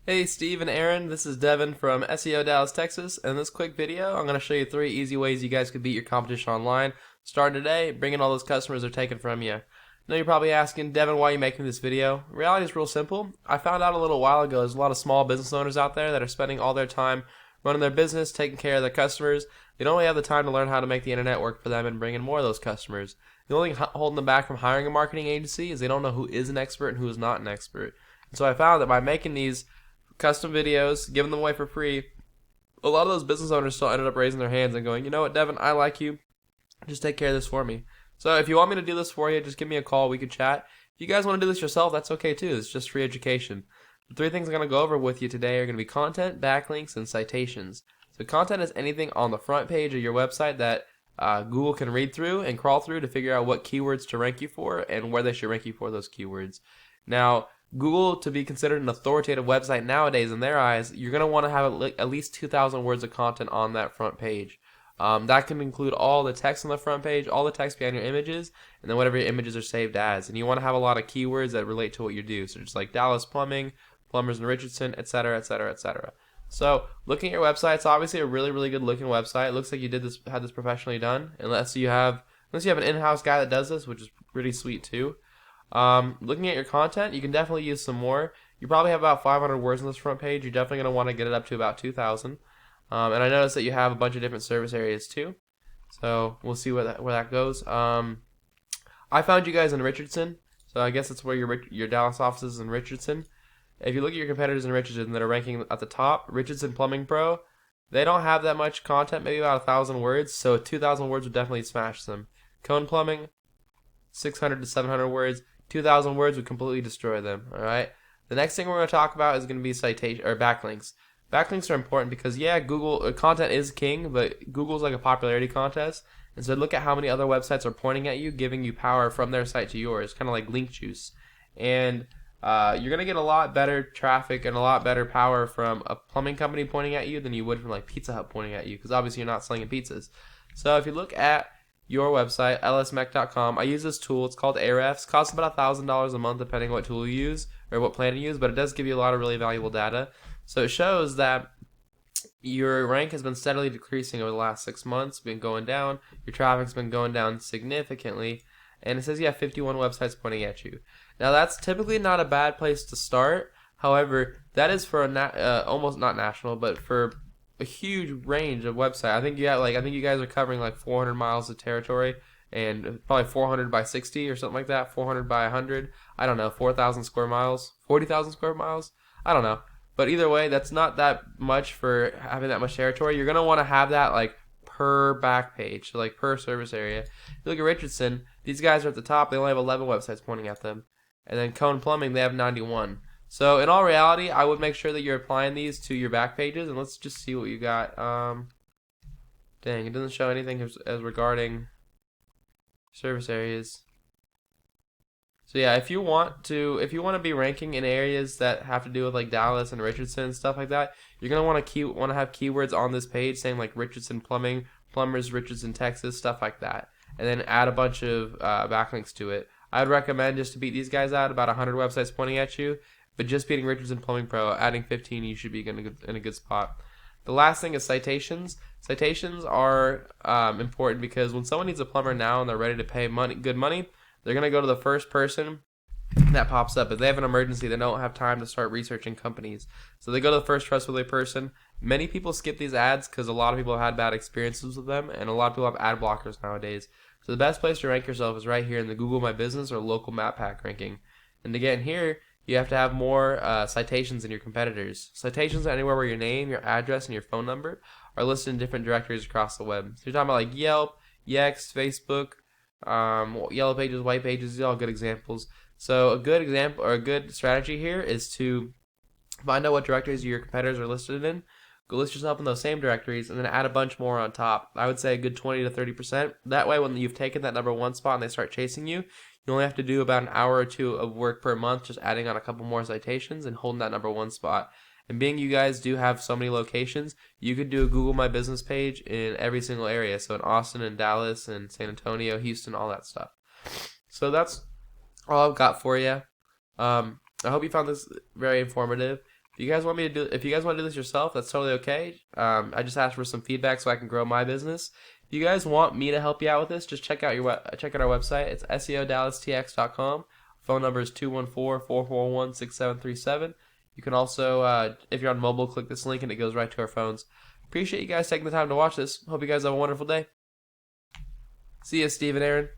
Hey Steve and Aaron, this is Devin from SEO Dallas Texas, and in this quick video I'm going to show you 3 easy ways you guys could beat your competition online. Starting today, bringing all those customers they're taken from you. Now you're probably asking, Devin, why are you making this video? Reality is real simple. I found out a little while ago there's a lot of small business owners out there that are spending all their time running their business, taking care of their customers. They don't really have the time to learn how to make the internet work for them and bring in more of those customers. The only thing holding them back from hiring a marketing agency is they don't know who is an expert and who is not an expert. And so I found that by making these custom videos, giving them away for free, a lot of those business owners still ended up raising their hands and going, you know what, Devin, I like you. Just take care of this for me. So if you want me to do this for you, just give me a call. We could chat. If you guys want to do this yourself, that's okay too. It's just free education. The 3 things I'm going to go over with you today are going to be content, backlinks, and citations. So content is anything on the front page of your website that Google can read through and crawl through to figure out what keywords to rank you for and where they should rank you for those keywords. Now, Google, to be considered an authoritative website nowadays in their eyes, you're going to want to have at least 2,000 words of content on that front page. That can include all the text on the front page, all the text behind your images, and then whatever your images are saved as. And you want to have a lot of keywords that relate to what you do. So just like Dallas Plumbing, Plumbers Richardson, etc., etc., etc. So looking at your website, it's obviously a really, really good looking website. It looks like you had this professionally done, unless you have an in-house guy that does this, which is pretty sweet too. Looking at your content, you can definitely use some more. You probably have about 500 words on this front page. You're definitely going to want to get it up to about 2,000. And I noticed that you have a bunch of different service areas too. So we'll see where that goes. I found you guys in Richardson, so I guess that's where your Dallas office is, in Richardson. If you look at your competitors in Richardson that are ranking at the top, Richardson Plumbing Pro, they don't have that much content, maybe about 1,000 words. So 2,000 words would definitely smash them. Cone Plumbing, 600 to 700 words. 2,000 words would completely destroy them. All right. The next thing we're going to talk about is going to be citation or backlinks. Backlinks are important because Google content is king, but Google's like a popularity contest, and so look at how many other websites are pointing at you, giving you power from their site to yours, kind of like link juice. And you're gonna get a lot better traffic and a lot better power from a plumbing company pointing at you than you would from like Pizza Hut pointing at you, because obviously you're not slinging pizzas. So if you look at your website, lsmec.com. I use this tool. It's called Ahrefs. Costs about $1,000 a month depending on what tool you use or what plan you use, but it does give you a lot of really valuable data. So it shows that your rank has been steadily decreasing over the last 6 months, been going down. Your traffic's been going down significantly, and it says you have 51 websites pointing at you. Now that's typically not a bad place to start. However, that is for almost not national, but for a huge range of website. I think you guys are covering like 400 miles of territory, and probably 400 by 60 or something like that. 400 by 100. I don't know. 4,000 square miles. 40,000 square miles. I don't know. But either way, that's not that much for having that much territory. You're gonna want to have that like per back page, so like per service area. If you look at Richardson, these guys are at the top. They only have 11 websites pointing at them, and then Cone Plumbing, they have 91. So in all reality, I would make sure that you're applying these to your back pages, and let's just see what you got. Dang, it doesn't show anything as regarding service areas. So yeah, if you want to be ranking in areas that have to do with like Dallas and Richardson and stuff like that, you're gonna want to have keywords on this page saying like Richardson Plumbing, Plumbers Richardson, Texas, stuff like that, and then add a bunch of backlinks to it. I'd recommend, just to beat these guys out, about 100 websites pointing at you. But just beating Richardson Plumbing Pro, adding 15, you should be in a good spot. The last thing is citations. Citations are important because when someone needs a plumber now and they're ready to pay good money, they're going to go to the first person that pops up. If they have an emergency, they don't have time to start researching companies. So they go to the first trustworthy person. Many people skip these ads because a lot of people have had bad experiences with them, and a lot of people have ad blockers nowadays. So the best place to rank yourself is right here in the Google My Business or local map pack ranking. And again, here, you have to have more citations than your competitors. Citations are anywhere where your name, your address, and your phone number are listed in different directories across the web. So you're talking about like Yelp, Yext, Facebook, Yellow Pages, White Pages. These are all good examples. So a good example or a good strategy here is to find out what directories your competitors are listed in. Go list yourself in those same directories and then add a bunch more on top. I would say a good 20 to 30%. That way, when you've taken that #1 spot and they start chasing you, you only have to do about an hour or 2 of work per month, just adding on a couple more citations and holding that #1 spot. And being you guys do have so many locations, you could do a Google My Business page in every single area. So in Austin and Dallas and San Antonio, Houston, all that stuff. So that's all I've got for you. I hope you found this very informative. If you guys want to do this yourself, that's totally okay. I just asked for some feedback so I can grow my business. If you guys want me to help you out with this, just check out our website. It's SEODallasTX.com. Phone number is 214-441-6737. You can also, if you're on mobile, click this link and it goes right to our phones. Appreciate you guys taking the time to watch this. Hope you guys have a wonderful day. See ya, Steve and Aaron.